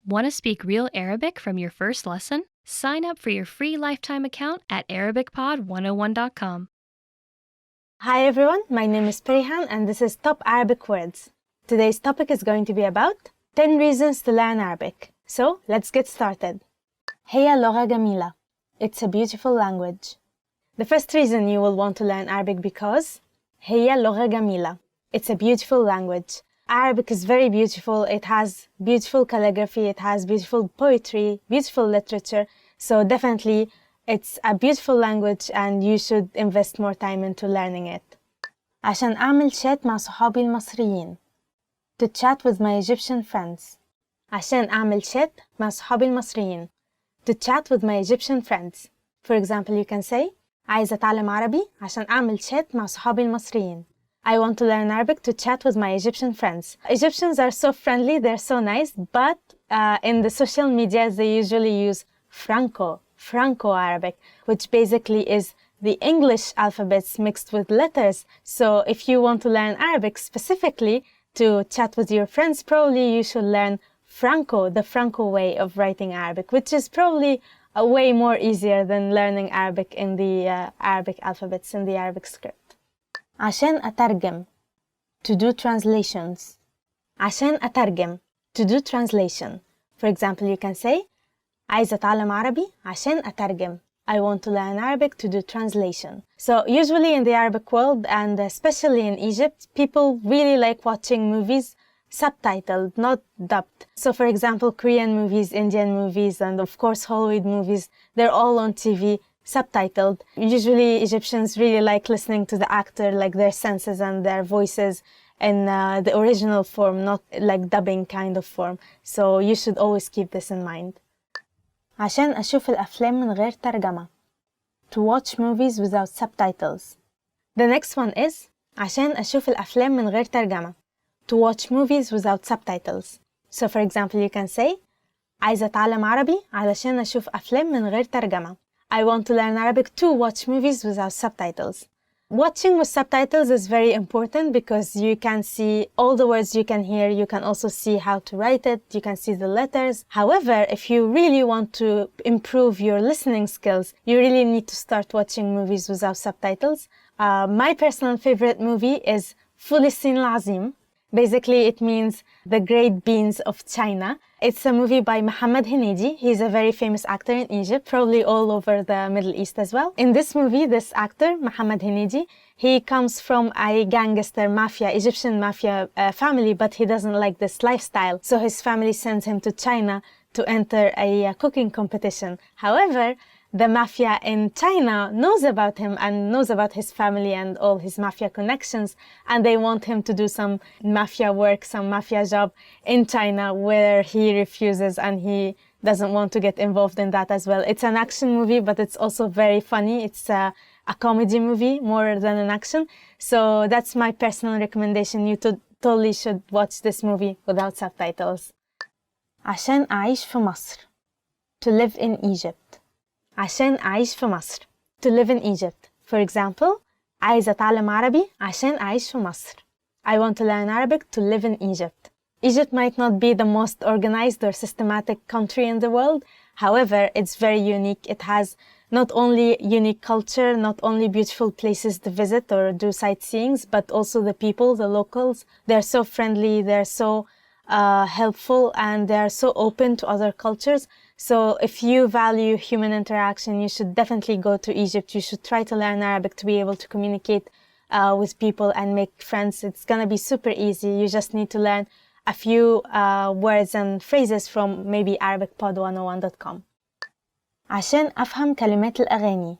Want to speak real Arabic from your first lesson? Sign up for your free lifetime account at ArabicPod101.com. Hi everyone, my name is Perihan and this is Top Arabic Words. Today's topic is going to be about 10 reasons to learn Arabic. So, let's get started. هي لغة جميلة. It's a beautiful language. The first reason you will want to learn Arabic because هي لغة جميلة. It's a beautiful language. Arabic is very beautiful. It has beautiful calligraphy, it has beautiful poetry, beautiful literature. So definitely it's a beautiful language and you should invest more time into learning it. عشان أعمل chat مع صحابي المصريين. To chat with my Egyptian friends. عشان أعمل chat مع صحابي المصريين. To chat with my Egyptian friends. For example, you can say عايزة أتعلم عربي عشان أعمل chat مع صحابي المصريين. I want to learn Arabic to chat with my Egyptian friends. Egyptians are so friendly, they're so nice, but in the social media they usually use Franco Arabic, which basically is the English alphabets mixed with letters. So if you want to learn Arabic specifically to chat with your friends, probably you should learn the Franco way of writing Arabic, which is probably a way more easier than learning Arabic in the Arabic alphabets, in the Arabic script. عشان أترجم. To do translations. عشان أترجم. To do translation. For example, you can say عايزة أتعلم عربي عشان أترجم. I want to learn Arabic to do translation. So usually in the Arabic world and especially in Egypt, people really like watching movies subtitled, not dubbed. So for example, Korean movies, Indian movies, and of course Hollywood movies, they're all on TV subtitled. Usually Egyptians really like listening to the actor, like their senses and their voices in the original form, not like dubbing kind of form. So you should always keep this in mind. عشان أشوف الأفلام من غير ترجمة. To watch movies without subtitles. The next one is عشان أشوف الأفلام من غير ترجمة. To watch movies without subtitles. So for example, you can say عايزة أتعلم عربي علشان أشوف أفلام من غير ترجمة. I want to learn Arabic to watch movies without subtitles. Watching with subtitles is very important because you can see all the words you can hear. You can also see how to write it. You can see the letters. However, if you really want to improve your listening skills, you really need to start watching movies without subtitles. My personal favorite movie is فول الصين العظيم. Basically, it means the great beans of China. It's a movie by Mohammed Hinidi. He's a very famous actor in Egypt, probably all over the Middle East as well. In this movie, this actor, Mohammed Hinidi, he comes from a gangster mafia, Egyptian mafia family, but he doesn't like this lifestyle. So his family sends him to China to enter a cooking competition. However, the mafia in China knows about him and knows about his family and all his mafia connections, and they want him to do some mafia work, some mafia job in China, where he refuses and he doesn't want to get involved in that as well. It's an action movie, but it's also very funny. It's a comedy movie more than an action. So that's my personal recommendation. You totally should watch this movie without subtitles. عشان أعيش في مصر. To live in Egypt. عشان أعيش في مصر. To live in Egypt. For example, عايزة أتعلم عربي عشان أعيش في مصر. I want to learn Arabic to live in Egypt. Egypt might not be the most organized or systematic country in the world. However, it's very unique. It has not only unique culture, not only beautiful places to visit or do sightseeings, but also the people, the locals. They're so friendly, they're so helpful, and they're so open to other cultures. So if you value human interaction, you should definitely go to Egypt. You should try to learn Arabic to be able to communicate with people and make friends. It's gonna be super easy. You just need to learn a few words and phrases from maybe ArabicPod101.com. عشان أفهم كلمات الأغاني.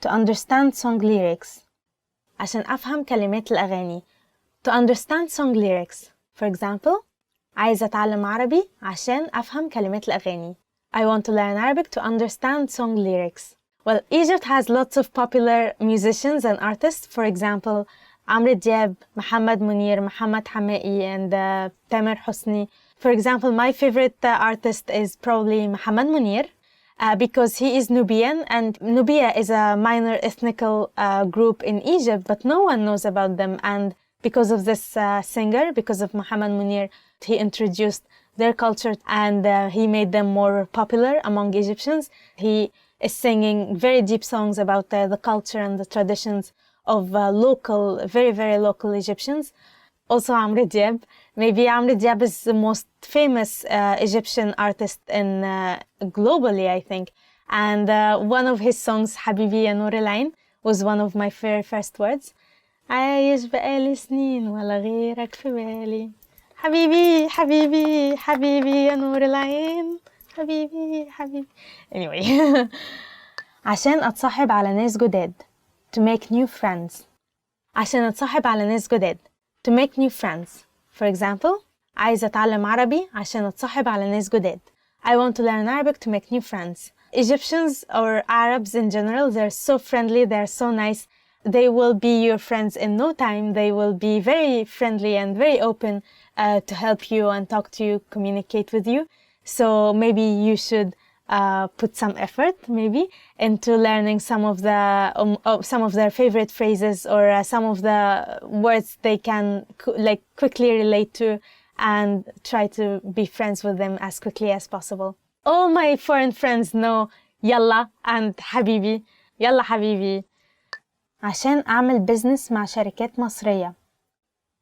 To understand song lyrics. عشان أفهم كلمات الأغاني. To understand song lyrics. For example, عايزة أتعلم عربي عشان أفهم كلمات الأغاني. I want to learn Arabic to understand song lyrics. Well, Egypt has lots of popular musicians and artists. For example, Amr Diab, Mohammed Munir, Mohammed Hamai, and Tamer Hosni. For example, my favorite artist is probably Mohammed Munir because he is Nubian, and Nubia is a minor ethnical group in Egypt, but no one knows about them. And because of this singer, because of Mohammed Munir, he introduced their culture, and he made them more popular among Egyptians. He is singing very deep songs about the culture and the traditions of local, very, very local Egyptians. Also Amr Diab. Maybe Amr Diab is the most famous Egyptian artist in globally, I think. And one of his songs, Habibi ya Noor al-Ain, was one of my very first words. عايش بقالي سنين ولا غيرك في بالي حبيبي حبيبي حبيبي يا نور العين حبيبي حبيبي. Anyway. عشان أتصاحب على ناس جداد. To make new friends. عشان أتصاحب على ناس جداد. To make new friends. For example, عايزة أتعلم عربي عشان أتصاحب على ناس جداد. I want to learn Arabic to make new friends. Egyptians or Arabs in general, they're so friendly, they're so nice. They will be your friends in no time. They will be very friendly and very open to help you and talk to you, communicate with you. So maybe you should put some effort, maybe, into learning some of their favorite phrases or some of the words they can quickly relate to, and try to be friends with them as quickly as possible. All my foreign friends know Yalla and Habibi. Yalla Habibi. عشان أعمل business مع شركات مصرية.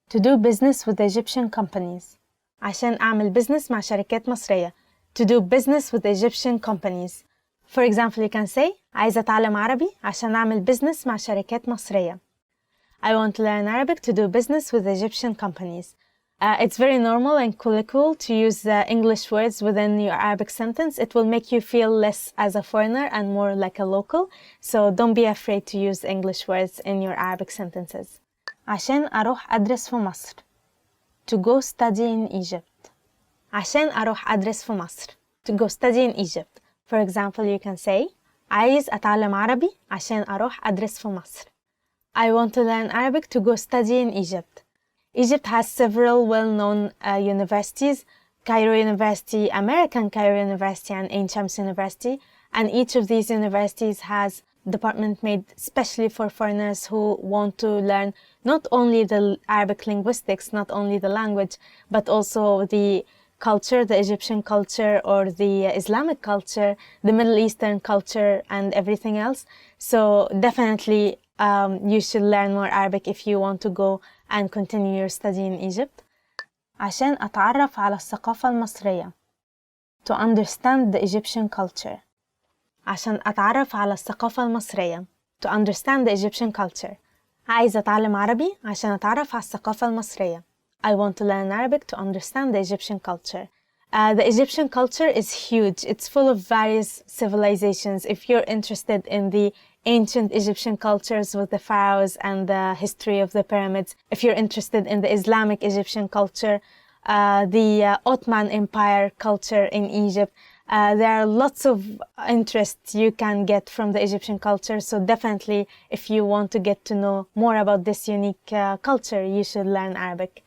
To do business with Egyptian companies. عشان أعمل business مع شركات مصرية. To do business with Egyptian companies. For example, you can say عايزة أتعلم عربي عشان أعمل business مع شركات مصرية. I want to learn Arabic to do business with Egyptian companies. It's very normal and cool to use English words within your Arabic sentence. It will make you feel less as a foreigner and more like a local. So don't be afraid to use English words in your Arabic sentences. عشان أروح أدرس في مصر. To go study in Egypt. عشان أروح أدرس في مصر. To go study in Egypt. For example, you can say عايز أتعلم عربي عشان أروح أدرس في مصر. I want to learn Arabic to go study in Egypt. Egypt has several well-known universities, Cairo University, American Cairo University, and Ain Shams University, and each of these universities has a department made especially for foreigners who want to learn not only the Arabic linguistics, not only the language, but also the culture, the Egyptian culture or the Islamic culture, the Middle Eastern culture, and everything else. So definitely you should learn more Arabic if you want to go and continue your study in Egypt. عشان أتعرف على الثقافة المصرية. To understand the Egyptian culture. عشان أتعرف على الثقافة المصرية. To understand the Egyptian culture. عايزة أتعلم عربي عشان أتعرف على الثقافة المصرية. I want to learn Arabic to understand the Egyptian culture. The Egyptian culture is huge. It's full of various civilizations. If you're interested in the ancient Egyptian cultures with the pharaohs and the history of the pyramids, if you're interested in the Islamic Egyptian culture, the Ottoman Empire culture in Egypt, there are lots of interests you can get from the Egyptian culture. So definitely, if you want to get to know more about this unique culture, you should learn Arabic.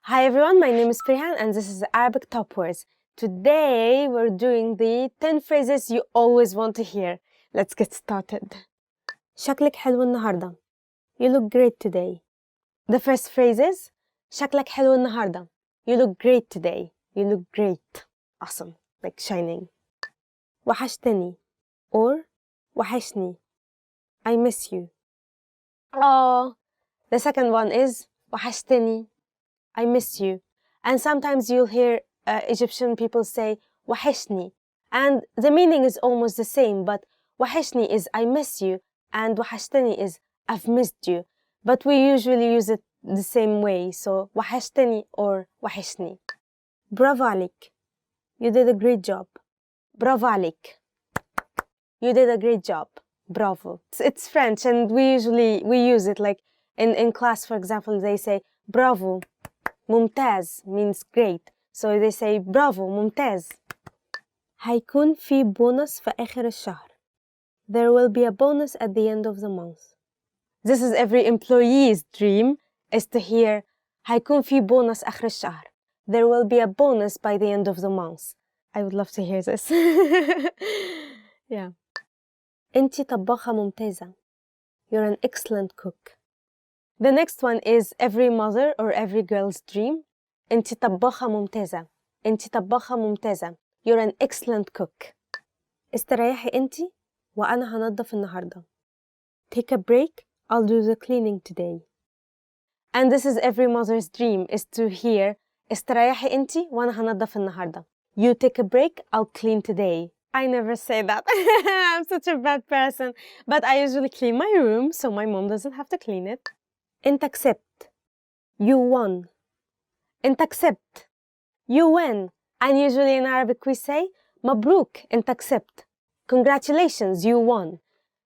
Hi everyone, my name is Perihan and this is Arabic Top Words. Today we're doing the 10 phrases you always want to hear. Let's get started. شكلك حلو النهاردة. You look great today. The first phrase is شكلك حلو النهاردة. You look great today. You look great. Awesome. Like shining. وحشتني or وحشني. I miss you. Oh. The second one is وحشتني. I miss you. And sometimes you'll hear Egyptian people say وحشني. And the meaning is almost the same, but وحشني is I miss you. And وحشتني is I've missed you. But we usually use it the same way. So وحشتني or وحشني. برافو عليك. You did a great job. برافو عليك. You did a great job. Bravo. It's French and we use it like in class, for example, they say bravo. ممتاز means great. So they say bravo, ممتاز. هيكون في بونص في آخر الشهر. There will be a bonus at the end of the month. This is every employee's dream, is to hear هيكون في بونص آخر الشهر. There will be a bonus by the end of the month. I would love to hear this. Yeah. أنتي طباخة ممتازة. You're an excellent cook. The next one is every mother or every girl's dream. أنتي طباخة ممتازة. أنتِ طباخة ممتازة. You're an excellent cook. استريحي أنتِ وأنا هانضف النهاردة. Take a break. I'll do the cleaning today. And this is every mother's dream, is to hear استريحي أنتِ وأنا هانضف النهاردة. You take a break. I'll clean today. I never say that. I'm such a bad person. But I usually clean my room so my mom doesn't have to clean it. أنت كسبت. You won. أنت كسبت. You win. And usually in Arabic we say مبروك أنت كسبت. Congratulations, you won.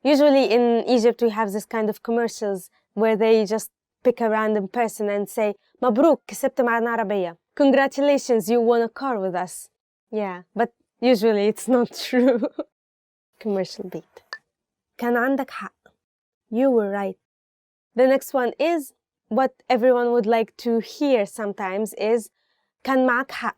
Usually in Egypt we have this kind of commercials where they just pick a random person and say مبروك كسبت معنا عربية. Congratulations, you won a car with us. Yeah, but usually it's not true. Commercial beat. كان عندك حق. You were right. The next one is what everyone would like to hear sometimes is كان معك حق.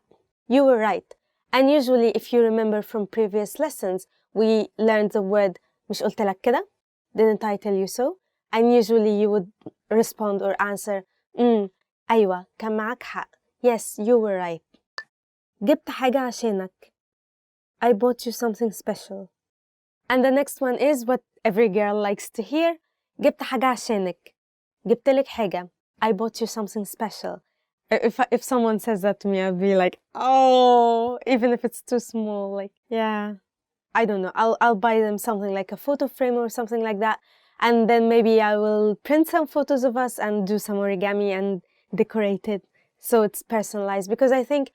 You were right. And usually if you remember from previous lessons, we learned the word مش قلت لك كده? Didn't I tell you so? And usually you would respond or answer أيوة كان معك حق. Yes, you were right. جبت حاجة عشانك. I bought you something special. And the next one is what every girl likes to hear. جبت حاجة عشانك. جبت لك حاجة. I bought you something special. If someone says that to me, I'll be like, oh, even if it's too small, like, yeah. I don't know. I'll buy them something like a photo frame or something like that. And then maybe I will print some photos of us and do some origami and decorate it so it's personalized. Because I think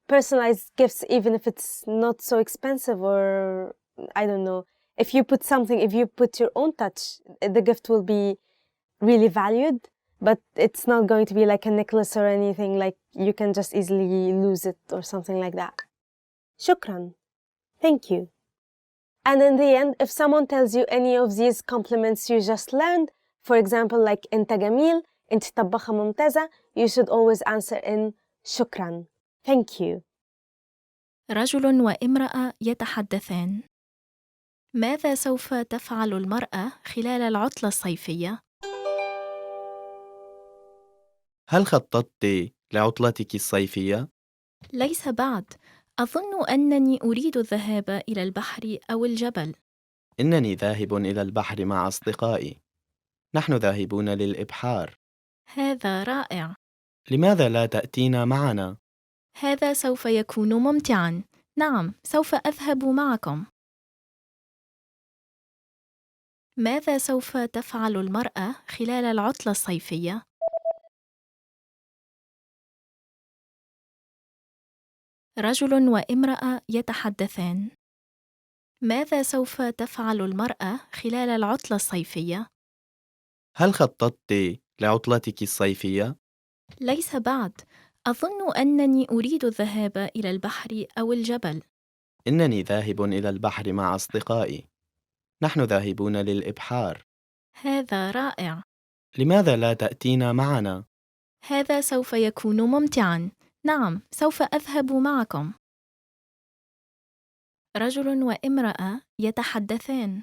personalized gifts, even if it's not so expensive or, I don't know, if you put your own touch, the gift will be really valued, but it's not going to be like a necklace or anything, like you can just easily lose it or something like that. Shukran. Thank you. And in the end, if someone tells you any of these compliments you just learned, for example, like أنت جميل, أنت طباخة ممتازة, you should always answer in شكرا. Thank you. رجل وامرأة يتحدثان. ماذا سوف تفعل المرأة خلال العطلة الصيفية؟ هل خططت لعطلتك الصيفية؟ ليس بعد. أظن أنني أريد الذهاب إلى البحر أو الجبل. إنني ذاهب إلى البحر مع أصدقائي. نحن ذاهبون للإبحار. هذا رائع. لماذا لا تأتينا معنا؟ هذا سوف يكون ممتعاً. نعم، سوف أذهب معكم. ماذا سوف تفعل المرأة خلال العطلة الصيفية؟ رجل وامرأة يتحدثان. ماذا سوف تفعل المرأة خلال العطلة الصيفية؟ هل خططت لعطلتك الصيفية؟ ليس بعد. أظن أنني أريد الذهاب إلى البحر أو الجبل. إنني ذاهب إلى البحر مع أصدقائي. نحن ذاهبون للإبحار. هذا رائع. لماذا لا تأتينا معنا؟ هذا سوف يكون ممتعاً. نعم، سوف أذهب معكم. رجل وامرأة يتحدثان.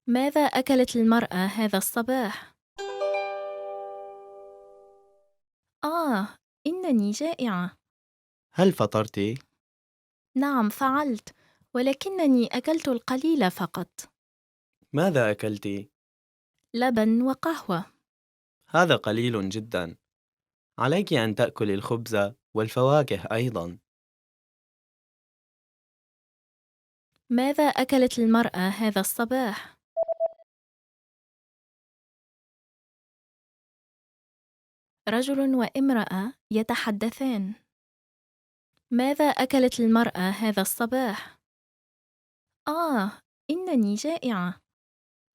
ماذا أكلت المرأة هذا الصباح؟ إنني جائعة. هل فطرت؟ نعم فعلت، ولكنني أكلت القليل فقط. ماذا أكلت؟ لبن وقهوة. هذا قليل جدا. عليك أن تأكل الخبز والفواكه أيضا. ماذا أكلت المرأة هذا الصباح؟ رجل وامرأة يتحدثان. ماذا أكلت المرأة هذا الصباح؟ إنني جائعة.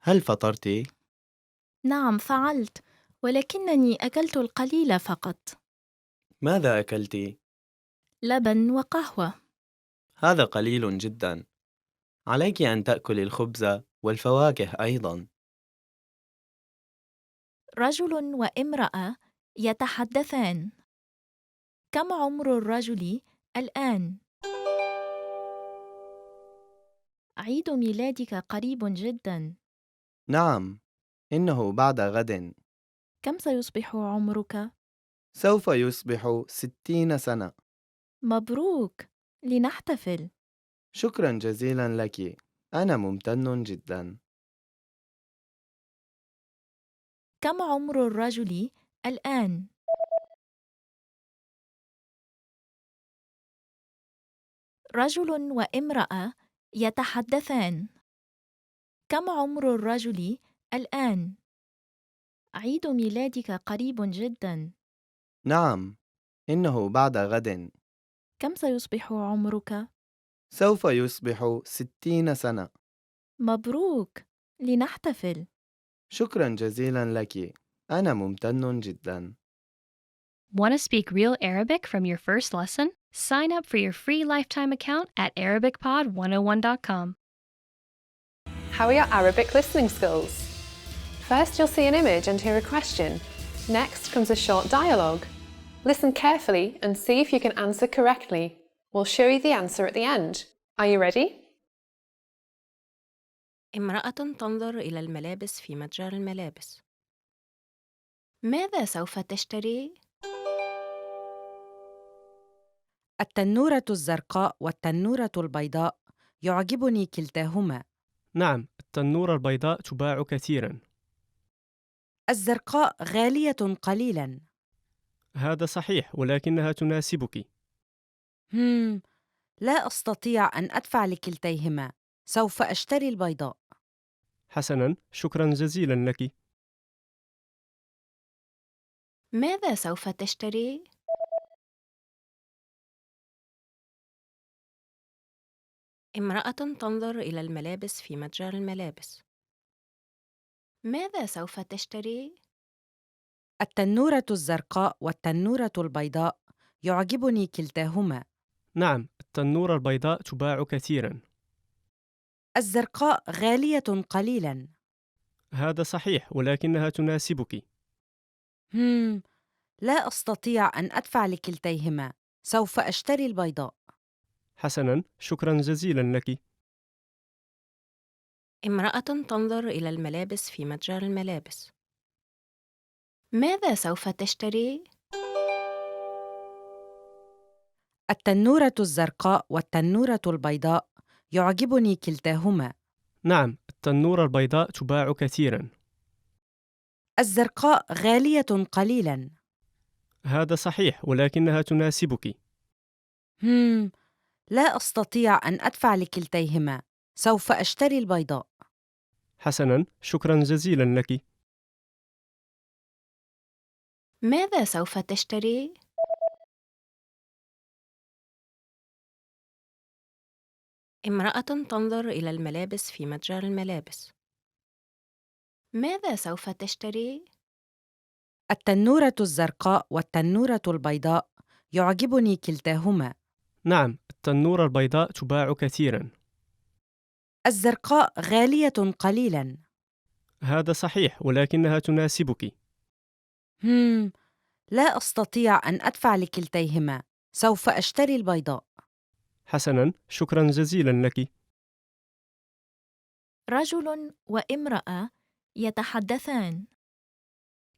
هل فطرت؟ نعم فعلت، ولكنني أكلت القليل فقط. ماذا أكلت؟ لبن وقهوة. هذا قليل جدا. عليك أن تأكل الخبز والفواكه أيضا. رجل وامرأة يتحدثان. كم عمر الرجل الآن؟ عيد ميلادك قريب جدا. نعم، إنه بعد غد. كم سيصبح عمرك؟ سوف يصبح 60 سنة. مبروك. لنحتفل. شكرا جزيلا لك. أنا ممتن جدا. كم عمر الرجل الآن؟ رجل وامرأة يتحدثان. كم عمر الرجل الآن؟ عيد ميلادك قريب جدا. نعم، إنه بعد غد. كم سيصبح عمرك؟ سوف يصبح 60 سنة. مبروك. لنحتفل. شكرا جزيلا لك. أنا ممتن جدا. Want to speak real Arabic from your first lesson? Sign up for your free lifetime account at ArabicPod101.com. How are your Arabic listening skills? First, you'll see an image and hear a question. Next comes a short dialogue. Listen carefully and see if you can answer correctly. We'll show you the answer at the end. Are you ready? امرأة تنظر إلى الملابس في متجر الملابس. ماذا سوف تشتري؟ التنورة الزرقاء والتنورة البيضاء يعجبني كلتاهما. نعم، التنورة البيضاء تباع كثيراً. الزرقاء غالية قليلاً. هذا صحيح، ولكنها تناسبك. لا أستطيع أن أدفع لكلتيهما. سوف أشتري البيضاء. حسناً، شكراً جزيلاً لك. ماذا سوف تشتري؟ امرأة تنظر إلى الملابس في متجر الملابس. ماذا سوف تشتري؟ التنورة الزرقاء والتنورة البيضاء يعجبني كلتاهما. نعم، التنورة البيضاء تباع كثيراً. الزرقاء غالية قليلاً. هذا صحيح، ولكنها تناسبك. لا أستطيع أن أدفع لكلتيهما. سوف أشتري البيضاء. حسناً، شكراً جزيلاً لك. امرأة تنظر إلى الملابس في متجر الملابس. ماذا سوف تشتري؟ التنورة الزرقاء والتنورة البيضاء يعجبني كلتاهما. نعم، التنورة البيضاء تباع كثيراً. الزرقاء غالية قليلاً. هذا صحيح، ولكنها تناسبك. لا أستطيع أن أدفع لكلتيهما. سوف أشتري البيضاء. حسناً، شكراً جزيلاً لك. ماذا سوف تشتري؟ امرأة تنظر إلى الملابس في متجر الملابس. ماذا سوف تشتري؟ التنورة الزرقاء والتنورة البيضاء يعجبني كلتاهما. نعم، التنورة البيضاء تباع كثيراً. الزرقاء غالية قليلاً. هذا صحيح، ولكنها تناسبك. لا أستطيع أن أدفع لكلتيهما. سوف أشتري البيضاء. حسناً، شكراً جزيلاً لك. رجل وامرأة يتحدثان.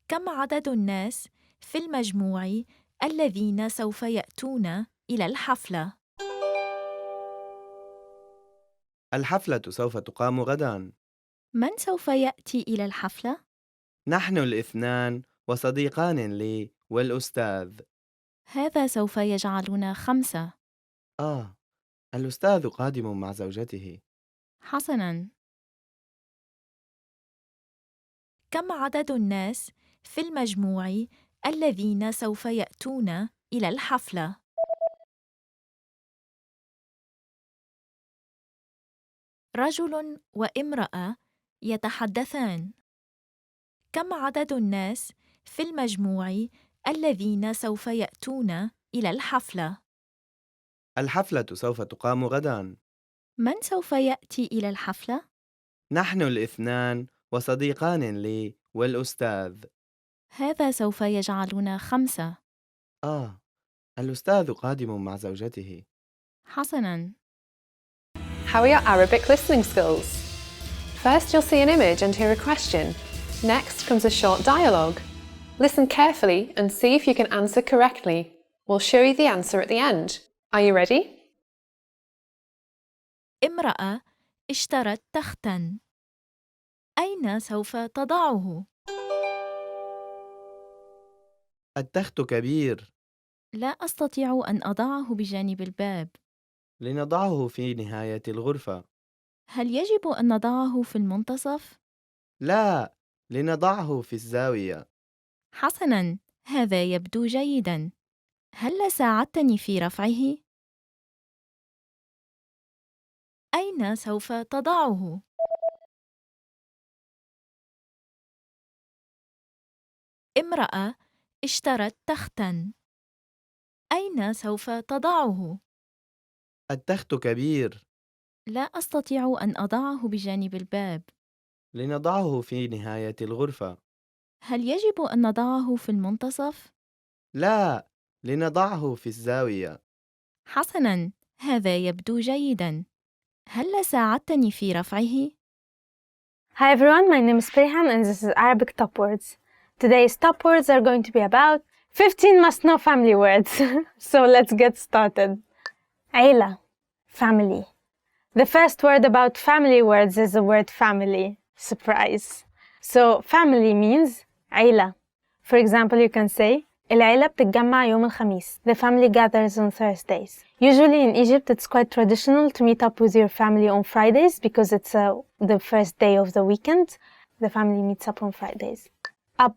كم عدد الناس في المجموع الذين سوف يأتون إلى الحفلة؟ الحفلة سوف تقام غداً. من سوف يأتي إلى الحفلة؟ نحن الاثنان وصديقان لي والأستاذ. هذا سوف يجعلنا 5. الأستاذ قادم مع زوجته. حسناً. كم عدد الناس في المجموع الذين سوف يأتون إلى الحفلة؟ رجل وامرأة يتحدثان. كم عدد الناس في المجموع الذين سوف يأتون إلى الحفلة؟ الحفلة سوف تقام غداً. من سوف يأتي إلى الحفلة؟ نحن الاثنان وصديقان لي والأستاذ. هذا سوف يجعلنا 5. الأستاذ قادم مع زوجته. حسناً. How are your Arabic listening skills? First, you'll see an image and hear a question. Next comes a short dialogue. Listen carefully and see if you can answer correctly. We'll show you the answer at the end. Are you ready? امرأة اشترت تختاً. أين سوف تضعه؟ التخت كبير. لا أستطيع أن أضعه بجانب الباب. لنضعه في نهاية الغرفة. هل يجب أن نضعه في المنتصف؟ لا، لنضعه في الزاوية. حسناً، هذا يبدو جيداً. هل ساعدتني في رفعه؟ أين سوف تضعه؟ امرأة اشترت تختاً. أين سوف تضعه؟ التخت كبير. لا أستطيع أن أضعه بجانب الباب. لنضعه في نهاية الغرفة. هل يجب أن نضعه في المنتصف؟ لا، لنضعه في الزاوية. حسناً، هذا يبدو جيداً. هل ساعدتني في رفعه؟ Hi everyone, my name is Perihan and this is Arabic Top Words. Today's top words are going to be about 15 must-know family words. So let's get started. عيلة, family. The first word about family words is the word family. Surprise. So family means عيلة. For example, you can say العيلة بتتجمع يوم الخميس. The family gathers on Thursdays. Usually in Egypt, it's quite traditional to meet up with your family on Fridays because it's the first day of the weekend. The family meets up on Fridays. أب,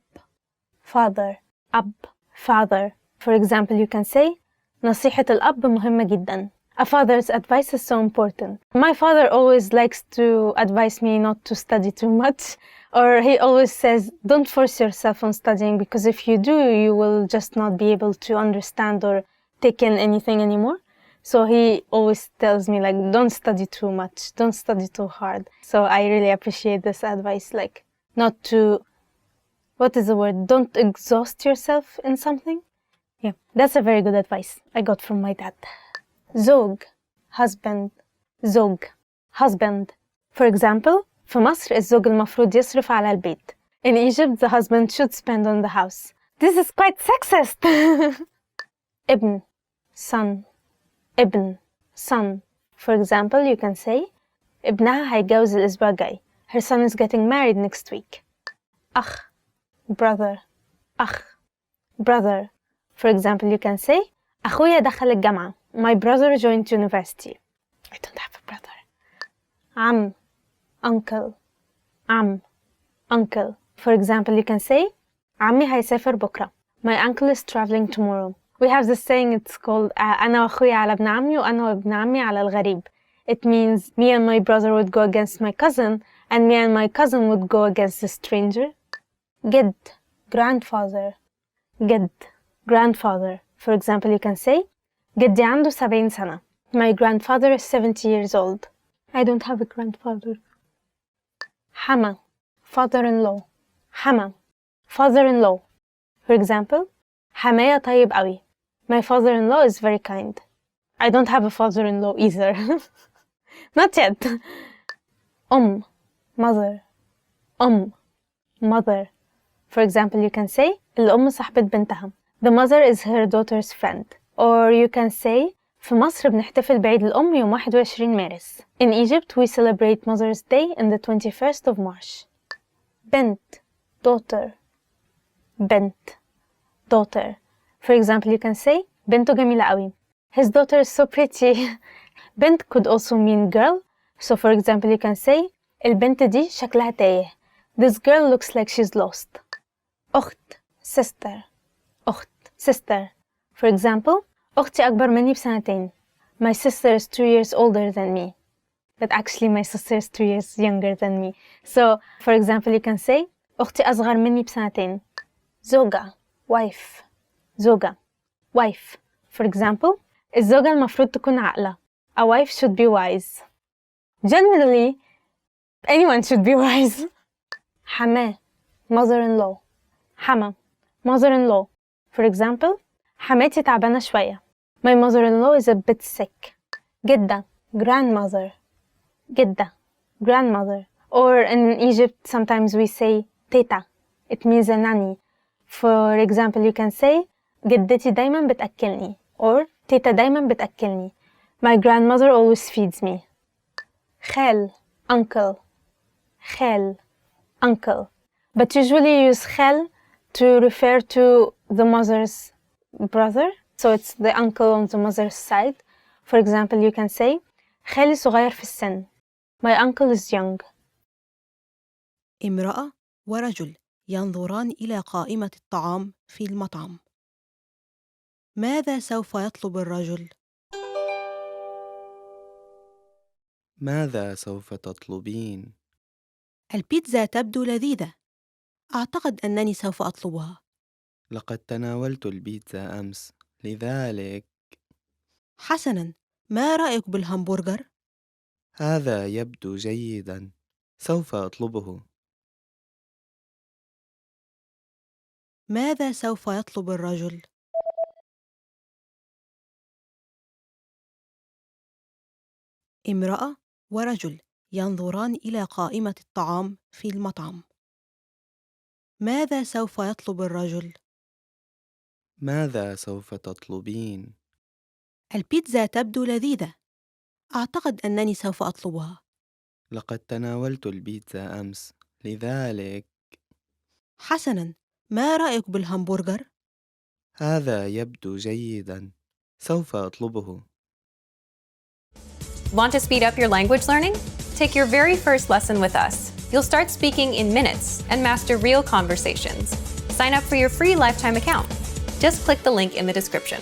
father, أب, father. For example, you can say نصيحة الأب مهمة جدا. A father's advice is so important. My father always likes to advise me not to study too much, or he always says, don't force yourself on studying because if you do, you will just not be able to understand or take in anything anymore. So he always tells me, like, don't study too much, don't study too hard. So I really appreciate this advice, like, not to, what is the word? Don't exhaust yourself in something. Yeah, that's a very good advice I got from my dad. زوج, husband, زوج, husband. For example, في مصر الزوج المفروض يصرف على البيت. In Egypt, the husband should spend on the house. This is quite sexist. ابن, son, ابن, son. For example, you can say ابنها هيتجوز الأسبوع الجاي. Her son is getting married next week. أخ, brother, أخ, brother. For example, you can say أخويا دخل الجامعة. My brother joined university. I don't have a brother. عم, uncle, عم, uncle. For example, you can say عمي هيسافر بكرة. My uncle is traveling tomorrow. We have this saying, it's called أنا وأخويا على ابن عمي وأنا وابن عمي على الغريب. It means me and my brother would go against my cousin and me and my cousin would go against a stranger. جد, grandfather, جد, grandfather. For example, you can say جدي عنده 70 سنة. My grandfather is 70 years old. I don't have a grandfather. حما, father-in-law. حما, father-in-law. For example, حماية طيب قوي. My father-in-law is very kind. I don't have a father-in-law either. Not yet. mother. Mother. For example, you can say الأم صاحبة بنتها. The mother is her daughter's friend. Or you can say في مصر بنحتفل بعيد الأم يوم 21 مارس. In Egypt, we celebrate Mother's Day on the 21st of March. بنت, daughter, بنت, daughter. For example, you can say بنته جميلة قوي. His daughter is so pretty. بنت could also mean girl. So for example, you can say البنت دي شكلها تايه. This girl looks like she's lost. أخت, sister, أخت, sister. For example, أختي أكبر مني بسنتين. My sister is 2 years older than me. But actually my sister is 2 years younger than me. So, for example, you can say أختي أصغر مني بسنتين. زوجة, wife, زوجة, wife. For example, الزوجة المفروض تكون عاقلة. A wife should be wise. Generally, anyone should be wise. حماة, mother-in-law. حما, mother-in-law. For example, حماتي تعبانة شوية. My mother-in-law is a bit sick. جدة, grandmother. جدة, grandmother. Or in Egypt, sometimes we say تيتا. It means a nanny. For example, you can say جدتي دايما بتأكلني. Or تيتا دايما بتأكلني. My grandmother always feeds me. خال uncle. خال uncle. But usually you use خال to refer to the mother's brother. So it's the uncle on the mother's side. For example, you can say خالي صغير في السن. My uncle is young. امرأة ورجل ينظران إلى قائمة الطعام في المطعم. ماذا سوف يطلب الرجل؟ ماذا سوف تطلبين؟ البيتزا تبدو لذيذة. أعتقد أنني سوف أطلبها. لقد تناولت البيتزا أمس، لذلك حسناً، ما رأيك بالهمبرجر؟ هذا يبدو جيداً، سوف أطلبه. ماذا سوف يطلب الرجل؟ امرأة ورجل ينظران إلى قائمة الطعام في المطعم. ماذا سوف يطلب الرجل؟ ماذا سوف تطلبين؟ البيتزا تبدو لذيذة. أعتقد أنني سوف أطلبها. لقد تناولت البيتزا أمس، لذلك حسناً، ما رأيك بالهمبرجر؟ هذا يبدو جيداً، سوف أطلبه. Want to speed up your language learning? Take your very first lesson with us. You'll start speaking in minutes and master real conversations. Sign up for your free lifetime account. Just click the link in the description.